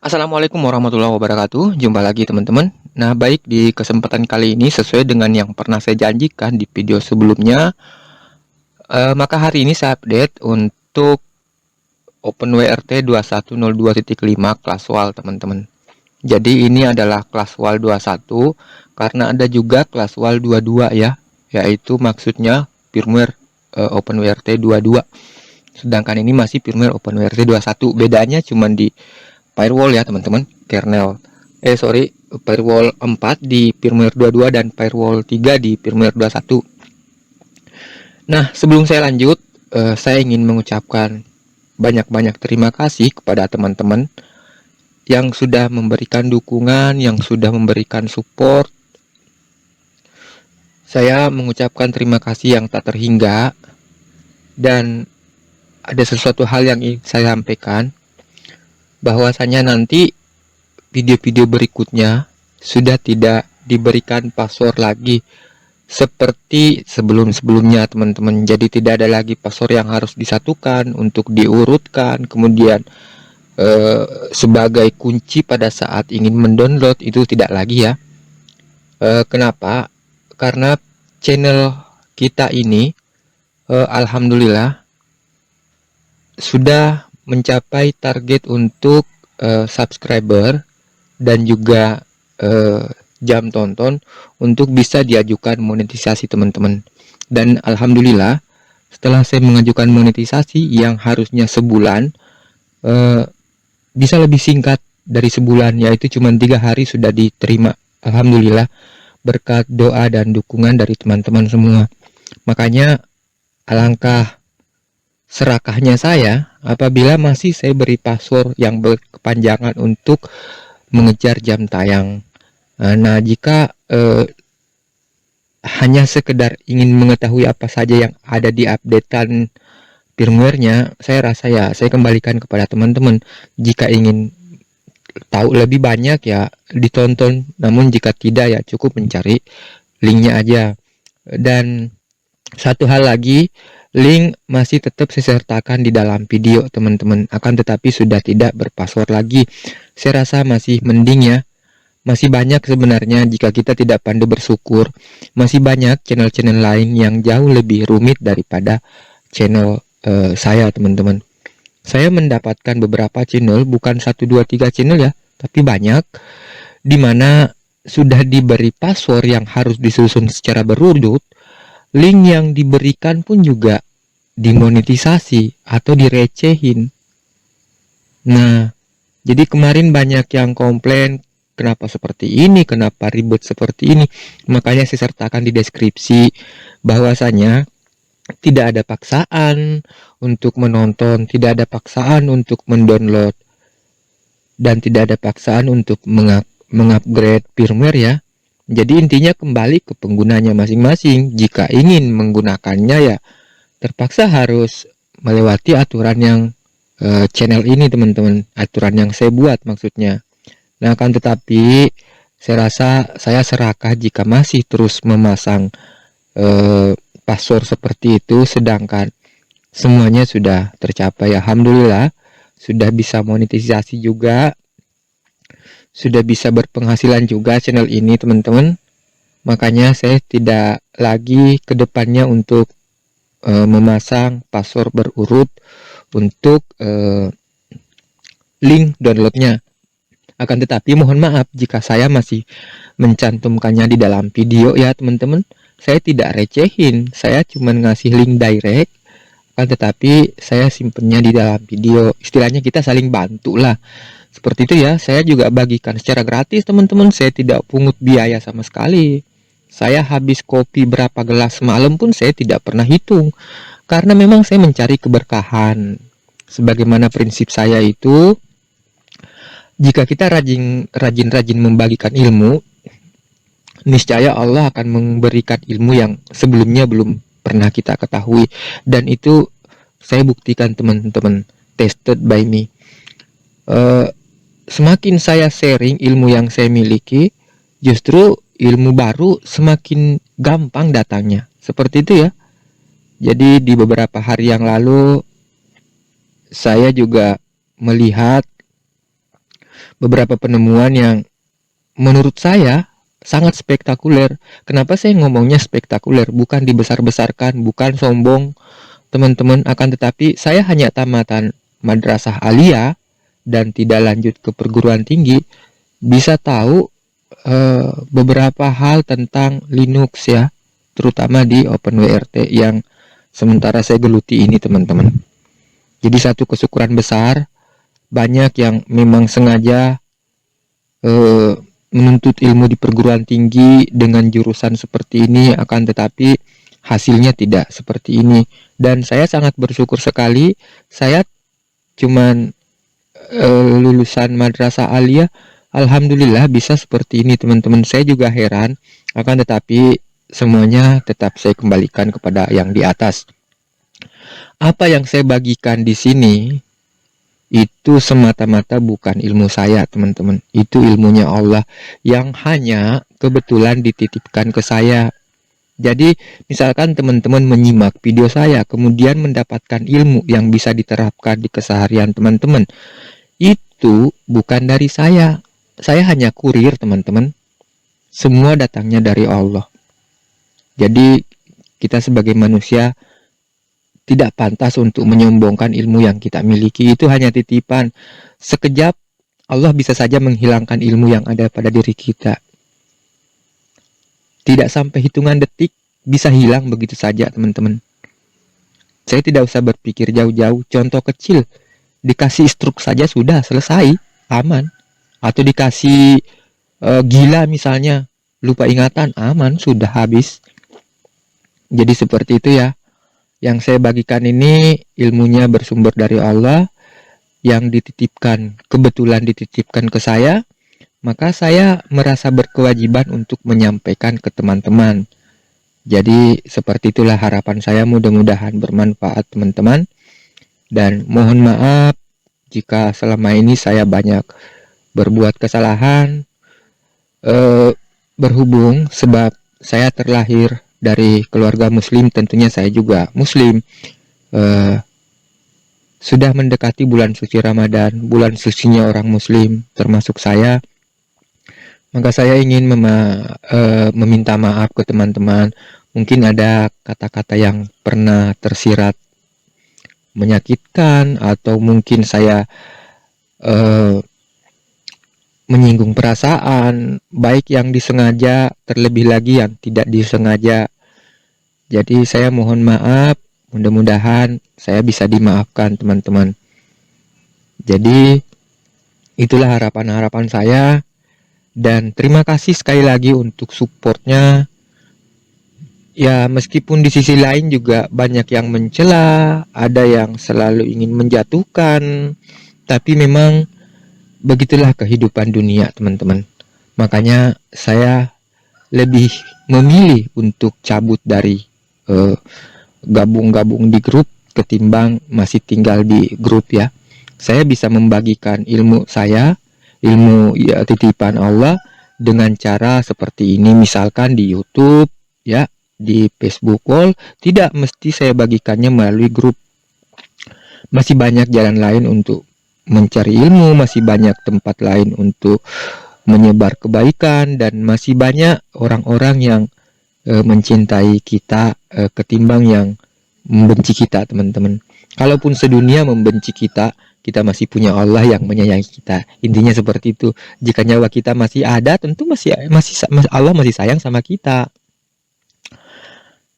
Assalamualaikum warahmatullahi wabarakatuh. Jumpa lagi teman-teman. Nah, baik di kesempatan kali ini sesuai dengan yang pernah saya janjikan di video sebelumnya, maka hari ini saya update untuk OpenWRT 2102.5 kelas WAL teman-teman. Jadi ini adalah kelas WAL 21 karena ada juga kelas WAL 22 ya, yaitu maksudnya firmware OpenWRT 22. Sedangkan ini masih firmware OpenWRT 21. Bedanya cuma di firewall ya teman-teman, kernel firewall 4 di firmware 22 dan firewall 3 di firmware 21. Nah, sebelum saya lanjut, saya ingin mengucapkan banyak-banyak terima kasih kepada teman-teman yang sudah memberikan dukungan, yang sudah memberikan support. Saya mengucapkan terima kasih yang tak terhingga, dan ada sesuatu hal yang ingin saya sampaikan, bahwasanya nanti video-video berikutnya sudah tidak diberikan password lagi seperti sebelum-sebelumnya teman-teman. Jadi tidak ada lagi password yang harus disatukan untuk diurutkan, kemudian sebagai kunci pada saat ingin mendownload, itu tidak lagi ya. Kenapa? Karena channel kita ini alhamdulillah sudah mencapai target untuk subscriber dan juga jam tonton untuk bisa diajukan monetisasi teman-teman. Dan alhamdulillah setelah saya mengajukan monetisasi yang harusnya sebulan, bisa lebih singkat dari sebulan, yaitu cuma 3 hari sudah diterima. Alhamdulillah berkat doa dan dukungan dari teman-teman semua. Makanya alangkah serakahnya saya apabila masih saya beri password yang berkepanjangan untuk mengejar jam tayang. Nah, jika hanya sekedar ingin mengetahui apa saja yang ada di updatean firmware-nya, saya rasa ya saya kembalikan kepada teman-teman. Jika ingin tahu lebih banyak ya ditonton, namun jika tidak ya cukup mencari linknya aja. Dan satu hal lagi, link masih tetap saya sertakan di dalam video teman-teman, akan tetapi sudah tidak berpassword lagi. Saya rasa masih mending ya. Masih banyak sebenarnya, jika kita tidak pandai bersyukur, masih banyak channel-channel lain yang jauh lebih rumit daripada channel saya teman-teman. Saya mendapatkan beberapa channel, bukan 1, 2, 3 channel ya, tapi banyak, dimana sudah diberi password yang harus disusun secara berurut. Link yang diberikan pun juga dimonetisasi atau direcehin. Nah, jadi kemarin banyak yang komplain, kenapa seperti ini, kenapa ribet seperti ini. Makanya saya sertakan di deskripsi bahwasanya tidak ada paksaan untuk menonton, tidak ada paksaan untuk mendownload, dan tidak ada paksaan untuk mengupgrade firmware ya. Jadi intinya kembali ke penggunanya masing-masing. Jika ingin menggunakannya ya terpaksa harus melewati aturan yang channel ini teman-teman, aturan yang saya buat maksudnya. Nah, akan tetapi saya rasa saya serakah jika masih terus memasang password seperti itu, sedangkan semuanya sudah tercapai. Alhamdulillah sudah bisa monetisasi juga, sudah bisa berpenghasilan juga channel ini teman-teman. Makanya saya tidak lagi kedepannya untuk memasang password berurut untuk link downloadnya. Akan tetapi mohon maaf jika saya masih mencantumkannya di dalam video ya teman-teman. Saya tidak recehin, saya cuma ngasih link direct, akan tetapi saya simpennya di dalam video. Istilahnya kita saling bantu lah, seperti itu ya. Saya juga bagikan secara gratis teman-teman, saya tidak pungut biaya sama sekali. Saya habis kopi berapa gelas semalam pun saya tidak pernah hitung, karena memang saya mencari keberkahan. Sebagaimana prinsip saya itu, jika kita rajin membagikan ilmu, niscaya Allah akan memberikan ilmu yang sebelumnya belum pernah kita ketahui. Dan itu saya buktikan teman-teman, tested by me. Semakin saya sharing ilmu yang saya miliki, justru ilmu baru semakin gampang datangnya. Seperti itu ya. Jadi di beberapa hari yang lalu saya juga melihat beberapa penemuan yang menurut saya sangat spektakuler. Kenapa saya ngomongnya spektakuler? Bukan dibesar-besarkan, bukan sombong, teman-teman, akan tetapi saya hanya tamatan madrasah aliyah dan tidak lanjut ke perguruan tinggi, bisa tahu beberapa hal tentang Linux ya, terutama di OpenWRT yang sementara saya geluti ini, teman-teman. Jadi satu kesyukuran besar, banyak yang memang sengaja menuntut ilmu di perguruan tinggi dengan jurusan seperti ini, akan tetapi hasilnya tidak seperti ini. Dan saya sangat bersyukur sekali, saya cuman lulusan madrasah aliyah, alhamdulillah bisa seperti ini, teman-teman. Saya juga heran, akan tetapi semuanya tetap saya kembalikan kepada yang di atas. Apa yang saya bagikan di sini itu semata-mata bukan ilmu saya, teman-teman. Itu ilmunya Allah yang hanya kebetulan dititipkan ke saya. Jadi misalkan teman-teman menyimak video saya kemudian mendapatkan ilmu yang bisa diterapkan di keseharian teman-teman, itu bukan dari saya. Saya hanya kurir, teman-teman. Semua datangnya dari Allah. Jadi kita sebagai manusia tidak pantas untuk menyombongkan ilmu yang kita miliki. Itu hanya titipan. Sekejap Allah bisa saja menghilangkan ilmu yang ada pada diri kita. Tidak sampai hitungan detik bisa hilang begitu saja, teman-teman. Saya tidak usah berpikir jauh-jauh. Contoh kecil, dikasih stroke saja sudah selesai, aman. Atau dikasih gila misalnya, lupa ingatan, aman, sudah habis. Jadi seperti itu ya. Yang saya bagikan ini ilmunya bersumber dari Allah, yang dititipkan, kebetulan dititipkan ke saya, maka saya merasa berkewajiban untuk menyampaikan ke teman-teman. Jadi seperti itulah harapan saya, mudah-mudahan bermanfaat, teman-teman. Dan mohon maaf jika selama ini saya banyak berbuat kesalahan, berhubung sebab saya terlahir dari keluarga muslim, tentunya saya juga muslim. Sudah mendekati bulan suci Ramadan, bulan sucinya orang muslim termasuk saya. Maka saya ingin meminta maaf ke teman-teman. Mungkin ada kata-kata yang pernah tersirat menyakitkan, atau mungkin saya menyinggung perasaan, baik yang disengaja, terlebih lagi yang tidak disengaja. Jadi saya mohon maaf, mudah-mudahan saya bisa dimaafkan, teman-teman. Jadi itulah harapan-harapan saya. Dan terima kasih sekali lagi untuk supportnya. Ya, meskipun di sisi lain juga banyak yang mencela, ada yang selalu ingin menjatuhkan, tapi memang begitulah kehidupan dunia, teman-teman. Makanya saya lebih memilih untuk cabut dari gabung-gabung di grup ketimbang masih tinggal di grup ya. Saya bisa membagikan ilmu saya, ilmu ya titipan Allah, dengan cara seperti ini, misalkan di YouTube ya, di Facebook Wall. Tidak mesti saya bagikannya melalui grup. Masih banyak jalan lain untuk mencari ilmu, masih banyak tempat lain untuk menyebar kebaikan, dan masih banyak orang-orang yang mencintai kita ketimbang yang membenci kita, teman-teman. Kalaupun sedunia membenci kita, kita masih punya Allah yang menyayangi kita. Intinya seperti itu. Jika nyawa kita masih ada, tentu Allah masih sayang sama kita.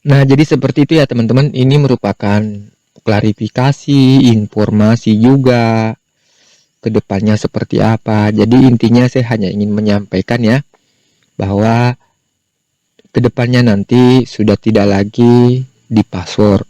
Nah, jadi seperti itu ya, teman-teman. Ini merupakan klarifikasi, informasi juga kedepannya seperti apa. Jadi intinya saya hanya ingin menyampaikan ya, bahwa kedepannya nanti sudah tidak lagi di password.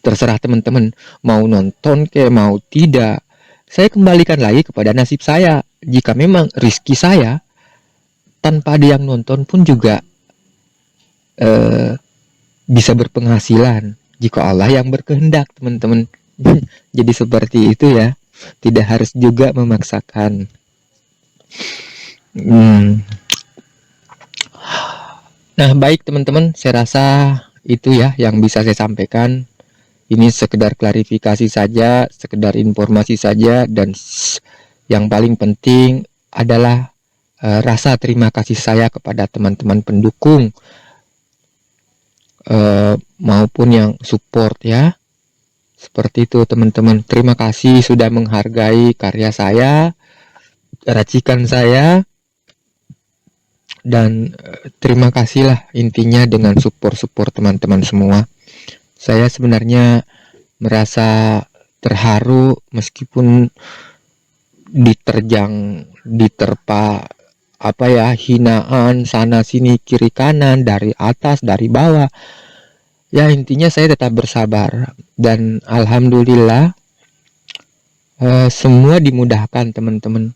Terserah teman-teman mau nonton ke mau tidak. Saya kembalikan lagi kepada nasib saya. Jika memang rezeki saya tanpa ada yang nonton pun juga bisa berpenghasilan, jika Allah yang berkehendak, teman-teman. Jadi seperti itu ya. Tidak harus juga memaksakan. Nah, baik teman-teman, saya rasa itu ya yang bisa saya sampaikan. Ini sekedar klarifikasi saja, sekedar informasi saja, dan Yang paling penting adalah rasa terima kasih saya kepada teman-teman pendukung maupun yang support ya. Seperti itu teman-teman. Terima kasih sudah menghargai karya saya, racikan saya, dan terima kasihlah intinya dengan support teman-teman semua. Saya sebenarnya merasa terharu meskipun diterpa hinaan sana sini kiri kanan, dari atas dari bawah. Ya intinya saya tetap bersabar dan alhamdulillah semua dimudahkan teman-teman.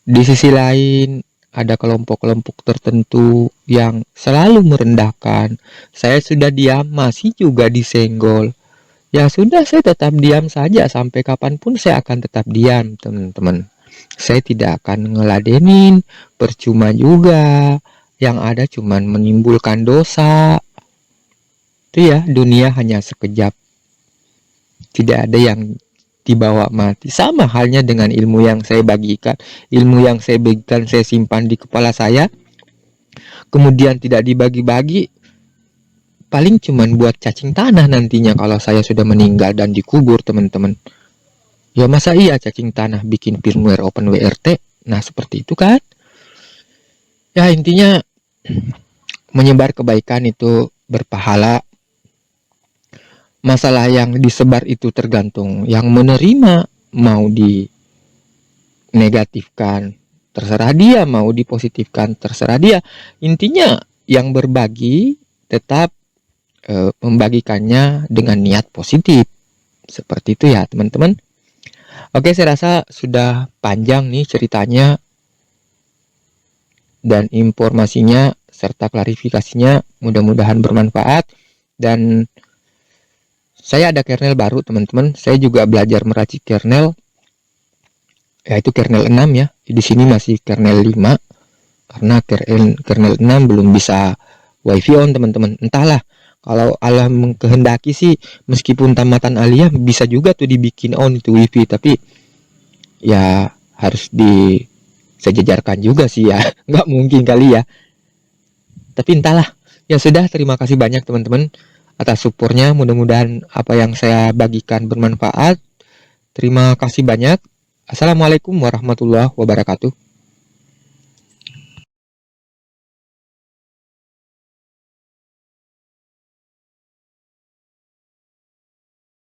Di sisi lain ada kelompok-kelompok tertentu yang selalu merendahkan. Saya sudah diam, masih juga disenggol. Ya sudah, saya tetap diam saja. Sampai kapanpun saya akan tetap diam, teman-teman. Saya tidak akan ngeladenin, percuma juga. Yang ada cuman menimbulkan dosa. Itu ya, dunia hanya sekejap. Tidak ada yang dibawa mati. Sama halnya dengan ilmu yang saya bagikan. Ilmu yang saya bagikan saya simpan di kepala saya, kemudian tidak dibagi-bagi, paling cuman buat cacing tanah nantinya kalau saya sudah meninggal dan dikubur teman-teman. Ya masa iya cacing tanah bikin firmware OpenWRT? Nah seperti itu kan. Ya intinya menyebar kebaikan itu berpahala. Masalah yang disebar itu tergantung yang menerima, mau dinegatifkan terserah dia, mau dipositifkan terserah dia. Intinya yang berbagi tetap membagikannya dengan niat positif. Seperti itu ya teman-teman. Oke, saya rasa sudah panjang nih ceritanya dan informasinya serta klarifikasinya, mudah-mudahan bermanfaat. Dan saya ada kernel baru teman-teman. Saya juga belajar meracik kernel, yaitu kernel 6 ya. Di sini masih kernel 5 karena kernel 6 belum bisa wifi on teman-teman. Entahlah, kalau Allah mengkehendaki sih meskipun tamatan aliyah bisa juga tuh dibikin on itu wifi, tapi ya harus disejajarkan juga sih ya. Nggak mungkin kali ya. Tapi entahlah. Ya sudah, terima kasih banyak teman-teman atas supportnya. Mudah-mudahan apa yang saya bagikan bermanfaat. Terima kasih banyak. Assalamualaikum warahmatullahi wabarakatuh.